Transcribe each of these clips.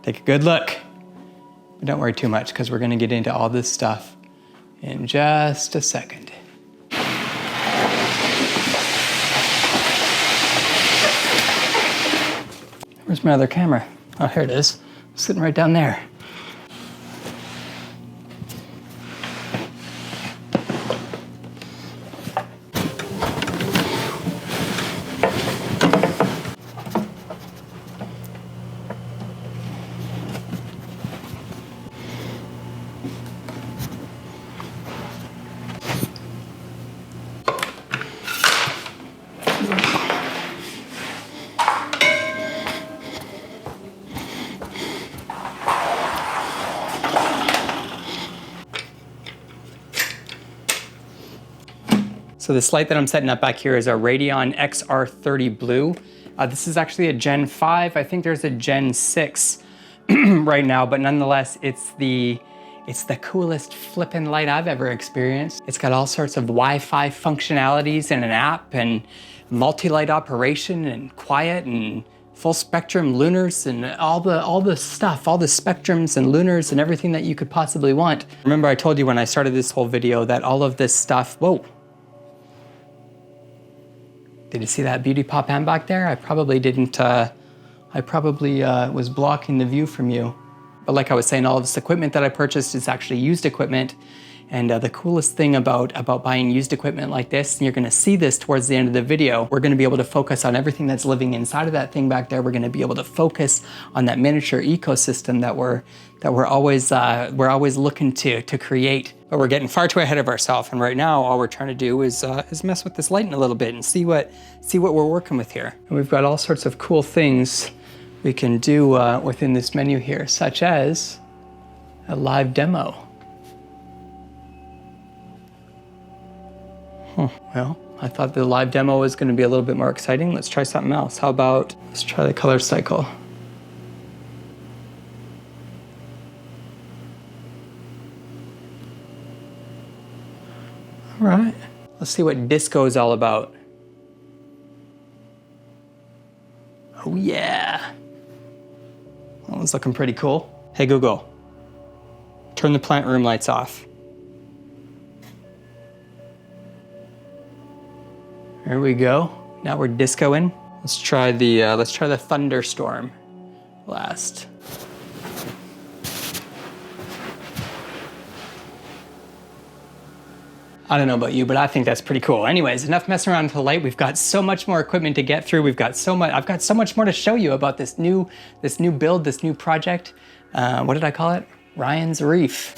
take a good look. But don't worry too much because we're gonna get into all this stuff in just a second. Where's my other camera? Oh, here it is. Sitting right down there. So this light that I'm setting up back here is a Radion XR30 Blue. This is actually a Gen 5. I think there's a Gen 6 right now, but nonetheless, it's the coolest flippin' light I've ever experienced. It's got all sorts of Wi-Fi functionalities and an app and multi-light operation and quiet and full spectrum lunars and all the stuff, all the spectrums and lunars and everything that you could possibly want. Remember I told you when I started this whole video that all of this stuff, whoa. Did you see that beauty pop hand back there? I probably didn't, I probably was blocking the view from you. But like I was saying, all of this equipment that I purchased is actually used equipment. And the coolest thing about buying used equipment like this, and you're gonna see this towards the end of the video, we're gonna be able to focus on everything that's living inside of that thing back there. We're gonna be able to focus on that miniature ecosystem that we're always looking to create. But we're getting far too ahead of ourselves. And right now, all we're trying to do is mess with this lighting a little bit and see what we're working with here. And we've got all sorts of cool things we can do within this menu here, such as a live demo. Well, I thought the live demo was going to be a little bit more exciting. Let's try something else. How about, let's try the color cycle. All right, let's see what disco is all about. Oh yeah. That one's looking pretty cool. Hey Google, turn the plant room lights off. There we go. Now we're discoing. Let's try the thunderstorm last. I don't know about you, but I think that's pretty cool. Anyways, enough messing around with the light. We've got so much more equipment to get through. I've got so much more to show you about this new build, this new project. What did I call it? Ryan's Reef.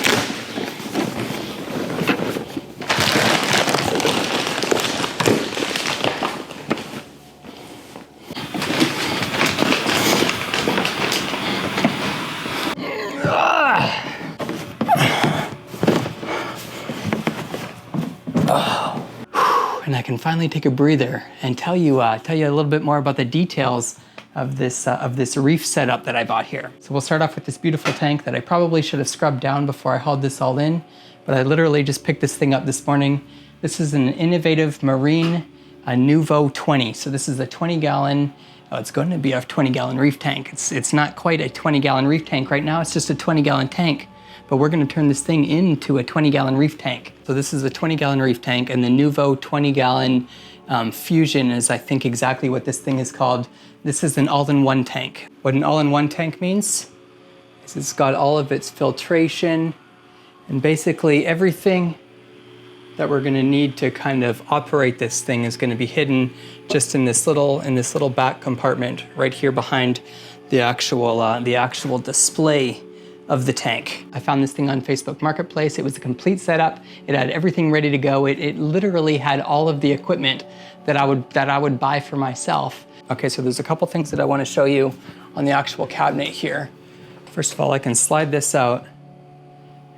And I can finally take a breather and tell you a little bit more about the details of this reef setup that I bought here. So we'll start off with this beautiful tank that I probably should have scrubbed down before I hauled this all in, but I literally just picked this thing up this morning. This is an innovative marine Nuvo 20. So this is a 20-gallon, it's going to be a 20-gallon reef tank. It's not quite a 20-gallon reef tank right now, it's just a 20-gallon tank. But we're gonna turn this thing into a 20-gallon reef tank. So this is a 20-gallon reef tank, and the Nuvo 20-gallon Fusion is, I think, exactly what this thing is called. This is an all-in-one tank. What an all-in-one tank means is it's got all of its filtration and basically everything that we're gonna need to kind of operate this thing is gonna be hidden just in this little back compartment right here behind the actual display of the tank. I found this thing on Facebook Marketplace. It was a complete setup. It had everything ready to go. It literally had all of the equipment that I would buy for myself. Okay, so there's a couple things that I want to show you on the actual cabinet here. First of all, I can slide this out,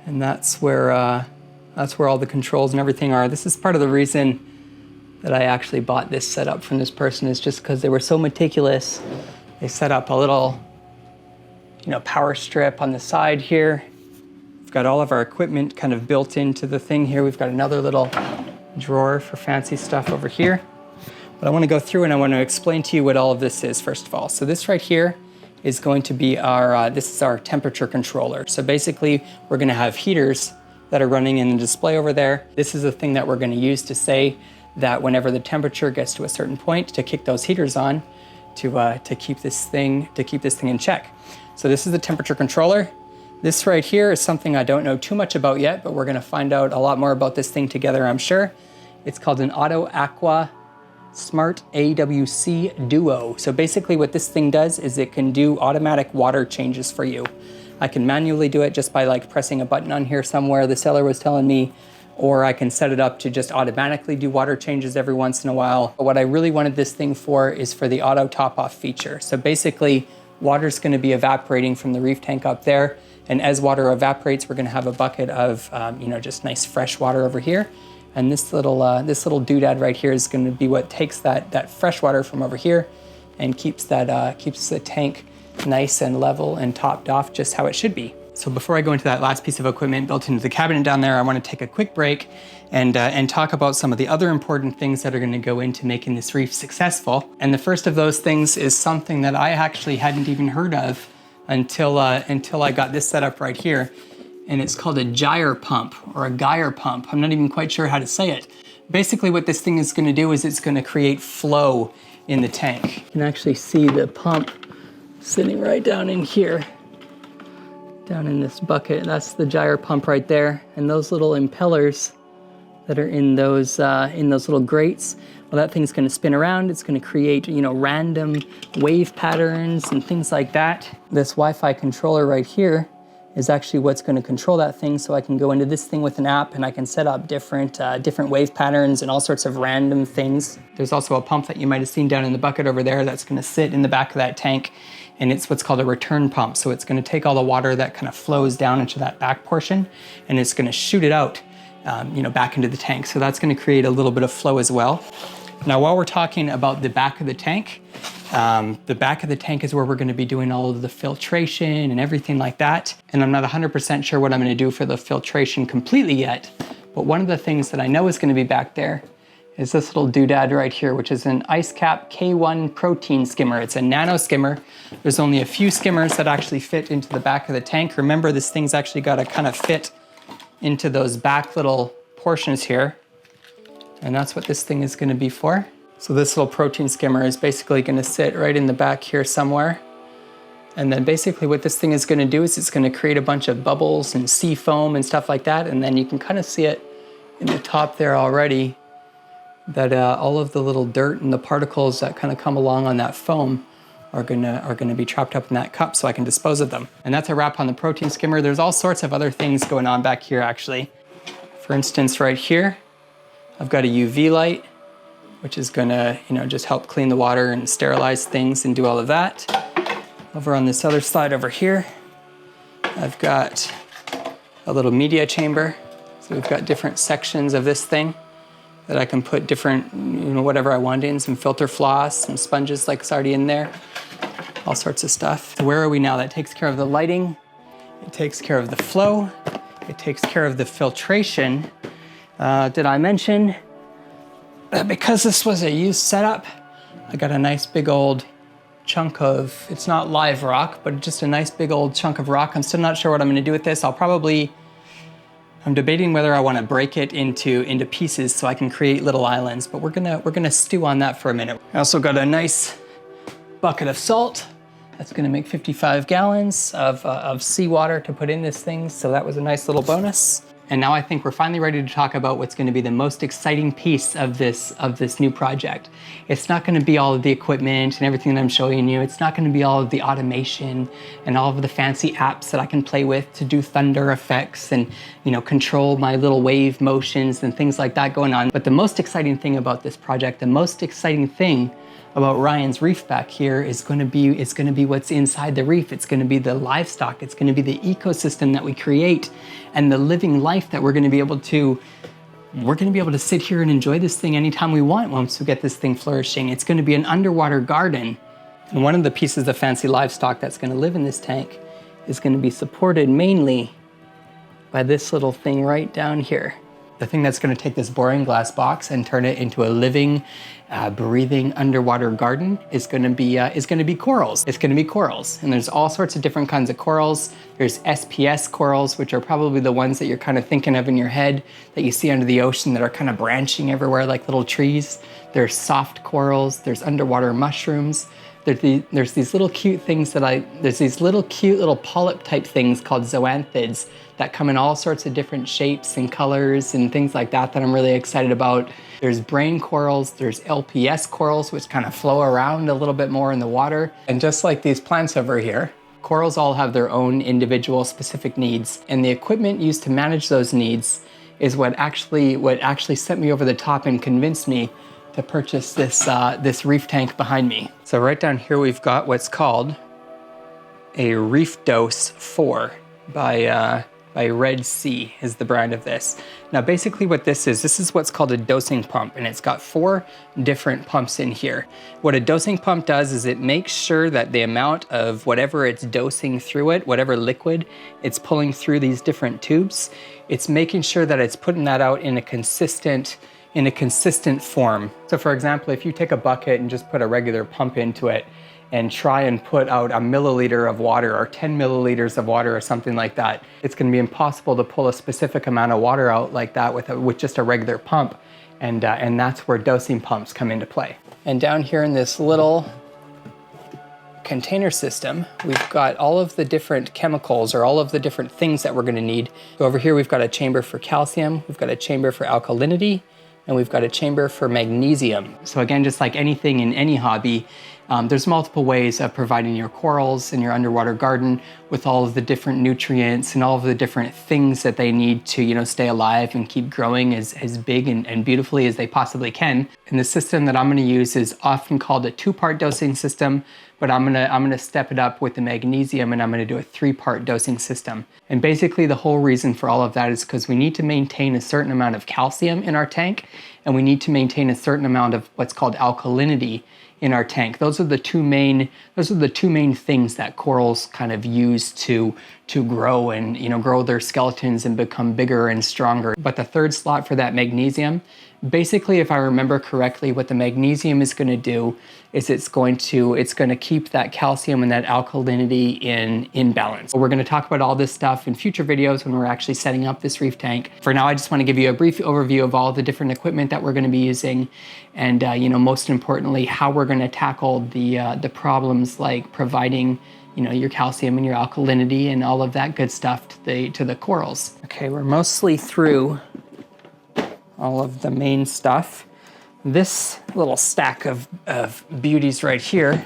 and that's where all the controls and everything are. This is part of the reason that I actually bought this setup from this person, is just because they were so meticulous. They set up a little power strip on the side here. We've got all of our equipment kind of built into the thing here. We've got another little drawer for fancy stuff over here. But I want to go through and I want to explain to you what all of this is, first of all. So this right here is going to be our, this is our temperature controller. So basically we're gonna have heaters that are running in the display over there. This is the thing that we're gonna use to say that whenever the temperature gets to a certain point, to kick those heaters on to keep this thing in check. So this is the temperature controller. This right here is something I don't know too much about yet, but we're gonna find out a lot more about this thing together, I'm sure. It's called an Aqua Smart AWC Duo. So basically what this thing does is it can do automatic water changes for you. I can manually do it just by like pressing a button on here somewhere, the seller was telling me, or I can set it up to just automatically do water changes every once in a while. But what I really wanted this thing for is for the auto top off feature. So basically water's gonna be evaporating from the reef tank up there. And as water evaporates, we're gonna have a bucket of just nice fresh water over here. And this little doodad right here is gonna be what takes that fresh water from over here and keeps the tank nice and level and topped off just how it should be. So before I go into that last piece of equipment built into the cabinet down there, I want to take a quick break and talk about some of the other important things that are going to go into making this reef successful. And the first of those things is something that I actually hadn't even heard of until I got this set up right here. And it's called a gyre pump or a Gyre pump. I'm not even quite sure how to say it. Basically what this thing is going to do is it's going to create flow in the tank. You can actually see the pump sitting right down in here. Down in this bucket, that's the gyre pump right there. And those little impellers that are in those little grates, well, that thing's gonna spin around. It's gonna create, random wave patterns and things like that. This Wi-Fi controller right here is actually what's gonna control that thing. So I can go into this thing with an app and I can set up different wave patterns and all sorts of random things. There's also a pump that you might've seen down in the bucket over there that's gonna sit in the back of that tank. And it's what's called a return pump. So it's gonna take all the water that kind of flows down into that back portion and it's gonna shoot it out back into the tank. So that's gonna create a little bit of flow as well. Now, while we're talking about the back of the tank is where we're gonna be doing all of the filtration and everything like that. And I'm not 100% sure what I'm gonna do for the filtration completely yet, but one of the things that I know is gonna be back there is this little doodad right here, which is an Icecap K1 protein skimmer. It's a nano skimmer. There's only a few skimmers that actually fit into the back of the tank. Remember, this thing's actually got to kind of fit into those back little portions here. And that's what this thing is gonna be for. So this little protein skimmer is basically gonna sit right in the back here somewhere. And then basically what this thing is gonna do is it's gonna create a bunch of bubbles and sea foam and stuff like that. And then you can kind of see it in the top there already, that all of the little dirt and the particles that kind of come along on that foam are gonna be trapped up in that cup so I can dispose of them. And that's a wrap on the protein skimmer. There's all sorts of other things going on back here actually. For instance, right here, I've got a UV light, which is gonna just help clean the water and sterilize things and do all of that. Over on this other side over here, I've got a little media chamber. So we've got different sections of this thing that I can put different, whatever I want in, some filter floss, some sponges like it's already in there, all sorts of stuff. So where are we now? That takes care of the lighting, it takes care of the flow, it takes care of the filtration. Did I mention that because this was a used setup, I got a nice big old chunk of, it's not live rock, but just a nice big old chunk of rock. I'm still not sure what I'm gonna do with this. I'm debating whether I want to break it into pieces so I can create little islands, but we're gonna stew on that for a minute. I also got a nice bucket of salt. That's gonna make 55 gallons of seawater to put in this thing, so that was a nice little bonus. And now I think we're finally ready to talk about what's gonna be the most exciting piece of this new project. It's not gonna be all of the equipment and everything that I'm showing you. It's not gonna be all of the automation and all of the fancy apps that I can play with to do thunder effects and control my little wave motions and things like that going on. But the most exciting thing about this project, the most exciting thing about Ryan's reef back here is gonna be what's inside the reef. It's gonna be the livestock. It's gonna be the ecosystem that we create and the living life that we're gonna be able to sit here and enjoy this thing anytime we want once we get this thing flourishing. It's gonna be an underwater garden. And one of the pieces of fancy livestock that's gonna live in this tank is gonna be supported mainly by this little thing right down here. The thing that's going to take this boring glass box and turn it into a living, breathing underwater garden is going to be corals. It's going to be corals, and there's all sorts of different kinds of corals. There's SPS corals, which are probably the ones that you're kind of thinking of in your head that you see under the ocean that are kind of branching everywhere like little trees. There's soft corals. There's underwater mushrooms. There's these little cute things there's these little cute little polyp type things called zoanthids that come in all sorts of different shapes and colors and things like that I'm really excited about. There's brain corals, there's LPS corals, which kind of flow around a little bit more in the water. And just like these plants over here, corals all have their own individual specific needs. And the equipment used to manage those needs is what actually sent me over the top and convinced me to purchase this reef tank behind me. So right down here we've got what's called a Reef Dose 4 by Red Sea is the brand of this. Now basically what this is what's called a dosing pump, and it's got 4 different pumps in here. What a dosing pump does is it makes sure that the amount of whatever it's dosing through it, whatever liquid it's pulling through these different tubes, it's making sure that it's putting that out in a consistent form. So for example, if you take a bucket and just put a regular pump into it and try and put out a milliliter of water or 10 milliliters of water or something like that, it's going to be impossible to pull a specific amount of water out like that with just a regular pump. And that's where dosing pumps come into play. And down here in this little container system, we've got all of the different chemicals or all of the different things that we're going to need. So over here we've got a chamber for calcium, we've got a chamber for alkalinity, and we've got a chamber for magnesium. So again, just like anything in any hobby, there's multiple ways of providing your corals in your underwater garden with all of the different nutrients and all of the different things that they need to, stay alive and keep growing as big and beautifully as they possibly can. And the system that I'm gonna use is often called a 2-part dosing system, but I'm gonna step it up with the magnesium, and I'm gonna do a 3-part dosing system. And basically the whole reason for all of that is because we need to maintain a certain amount of calcium in our tank, and we need to maintain a certain amount of what's called alkalinity in our tank. Those are the two main things that corals kind of use to grow and grow their skeletons and become bigger and stronger. But the 3rd slot for that magnesium, basically, if I remember correctly, what the magnesium is going to do is it's going to keep that calcium and that alkalinity in balance. We're going to talk about all this stuff in future videos when we're actually setting up this reef tank. For now, I just want to give you a brief overview of all the different equipment that we're going to be using, and most importantly, how we're going to tackle the problems like providing your calcium and your alkalinity and all of that good stuff to the corals. Okay, we're mostly through all of the main stuff. This little stack of beauties right here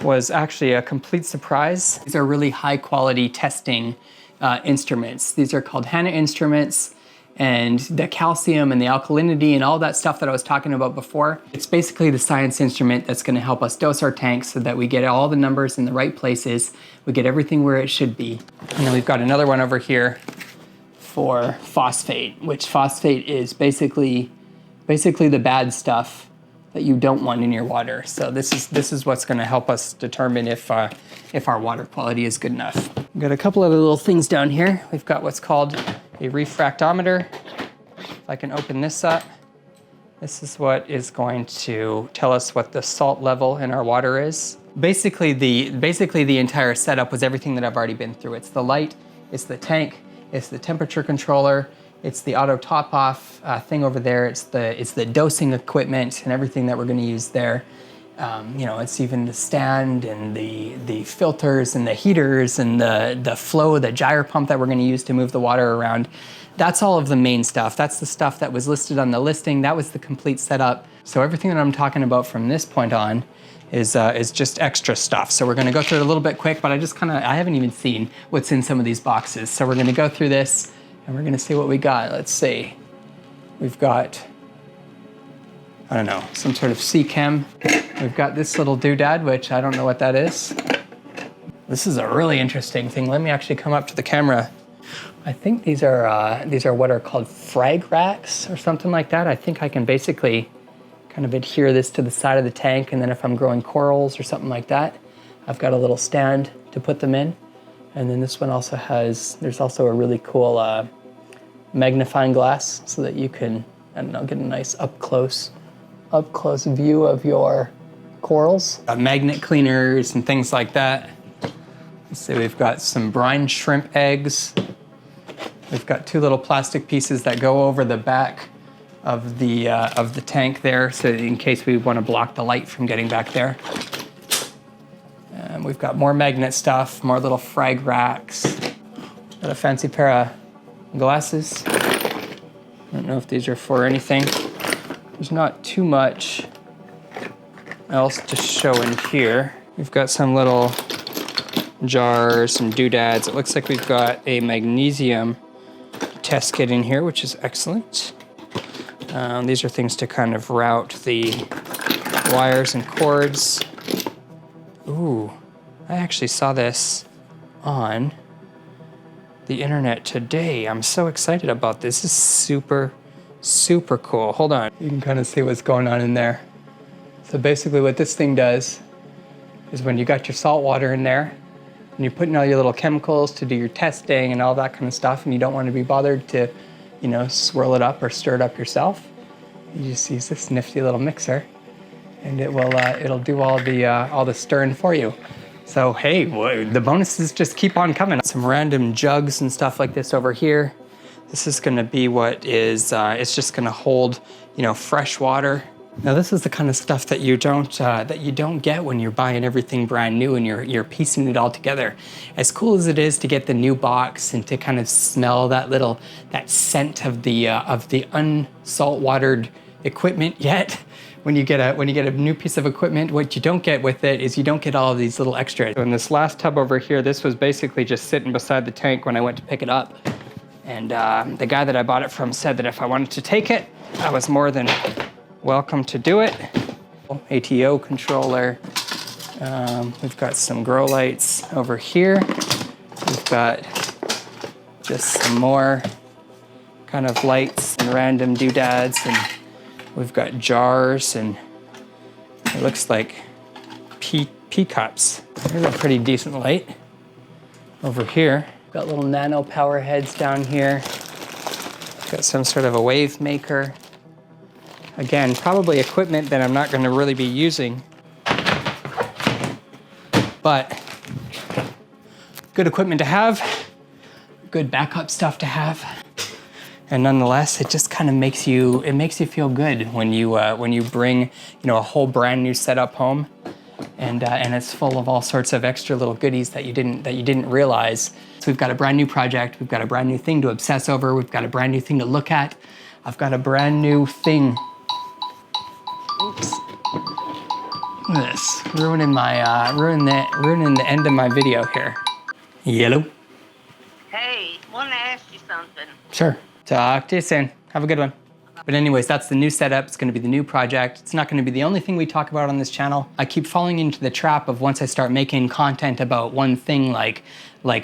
was actually a complete surprise. These are really high quality testing instruments. These are called HANA instruments, and the calcium and the alkalinity and all that stuff that I was talking about before, it's basically the science instrument that's going to help us dose our tanks so that we get all the numbers in the right places, we get everything where it should be. And then we've got another one over here for phosphate, which phosphate is basically the bad stuff that you don't want in your water. So this is what's going to help us determine if our water quality is good enough. We've got a couple other little things down here. We've got what's called a refractometer. If I can open this up, this is what is going to tell us what the salt level in our water is. Basically the entire setup was everything that I've already been through. It's the light, it's the tank, it's the temperature controller, it's the auto top off thing over there, it's the dosing equipment and everything that we're going to use there. It's even the stand and the filters and the heaters and the flow, the gyre pump that we're going to use to move the water around. That's all of the main stuff. That's the stuff that was listed on the listing. That was the complete setup. So everything that I'm talking about from this point on is just extra stuff. So we're going to go through it a little bit quick, but I haven't even seen what's in some of these boxes. So we're going to go through this and we're going to see what we got. Let's see. We've got, I don't know, some sort of sea chem. We've got this little doodad, which I don't know what that is. This is a really interesting thing. Let me actually come up to the camera. I think these are what are called frag racks or something like that. I think I can basically kind of adhere this to the side of the tank, and then if I'm growing corals or something like that, I've got a little stand to put them in. And then this one also has, there's also a really cool magnifying glass so that you can, I don't know, get a nice up close view of your corals. Magnet cleaners and things like that. So we've got some brine shrimp eggs. We've got 2 little plastic pieces that go over the back of the tank there, so in case we want to block the light from getting back there. We've got more magnet stuff, more little frag racks. Got a fancy pair of glasses. I don't know if these are for anything. There's not too much else to show in here. We've got some little jars, some doodads. It looks like we've got a magnesium test kit in here, which is excellent. These are things to kind of route the wires and cords. Ooh, I actually saw this on the internet today. I'm so excited about this. This is super, super cool. Hold on. You can kind of see what's going on in there. So basically what this thing does is when you got your salt water in there and you're putting all your little chemicals to do your testing and all that kind of stuff, and you don't want to be bothered to, you know, swirl it up or stir it up yourself, you just use this nifty little mixer and it will it'll do all the stirring for you. So hey, the bonuses just keep on coming. Some random jugs and stuff like this over here. This is going to be what is it's just going to hold, you know, fresh water. Now this is the kind of stuff that you don't get when you're buying everything brand new and you're piecing it all together. As cool as it is to get the new box and to kind of smell that scent of the unsalt watered equipment, yet when you get a new piece of equipment, what you don't get with it is you don't get all of these little extras. So in this last tub over here, this was basically just sitting beside the tank when I went to pick it up. And the guy that I bought it from said that if I wanted to take it, I was more than welcome to do it. ATO controller. We've got some grow lights over here. We've got just some more kind of lights and random doodads, and we've got jars, and it looks like pea cups. Here's a pretty decent light over here. Got little Nano power heads down here. Got some sort of a wave maker. Again, probably equipment that I'm not going to really be using, but good equipment to have, good backup stuff to have, and nonetheless, it just kind of makes you feel good when you bring, you know, a whole brand new setup home, and it's full of all sorts of extra little goodies that you didn't realize. So we've got a brand new project, we've got a brand new thing to obsess over, we've got a brand new thing to look at. I've got a brand new thing. Oops. Look at this, ruining the end of my video here. Yellow. Hey, want to ask you something. Sure. Talk to you soon. Have a good one. But anyways, that's the new setup. It's going to be the new project. It's not going to be the only thing we talk about on this channel. I keep falling into the trap of once I start making content about one thing like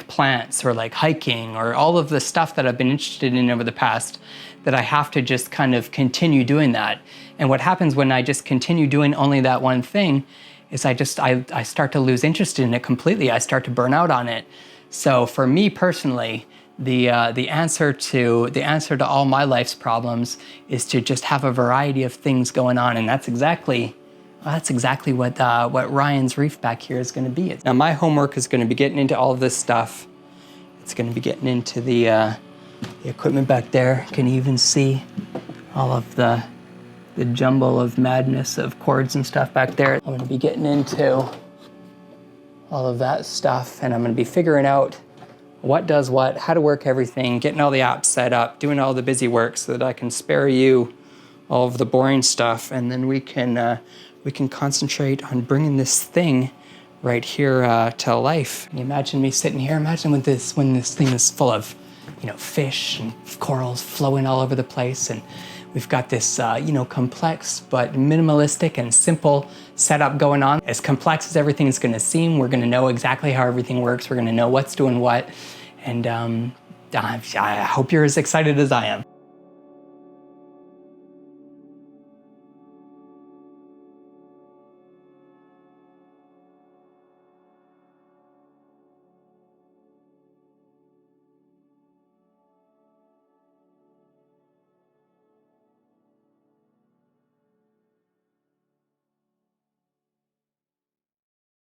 plants or like hiking or all of the stuff that I've been interested in over the past, that I have to just kind of continue doing that. And what happens when I just continue doing only that one thing is I start to lose interest in it completely. I start to burn out on it. So for me personally, the answer to all my life's problems is to just have a variety of things going on, and that's exactly what Ryan's Reef back here is going to be. Now my homework is going to be getting into all of this stuff. It's going to be getting into the equipment back there. Can you even see all of the jumble of madness of cords and stuff back there? I'm going to be getting into all of that stuff, and I'm going to be figuring out what does what, how to work everything, getting all the apps set up, doing all the busy work so that I can spare you all of the boring stuff, and then we can concentrate on bringing this thing right here to life. Can you imagine me sitting here? Imagine when this thing is full of, you know, fish and corals flowing all over the place, and we've got this, you know, complex but minimalistic and simple setup going on. As complex as everything's going to seem, we're going to know exactly how everything works. We're going to know what's doing what, and I hope you're as excited as I am.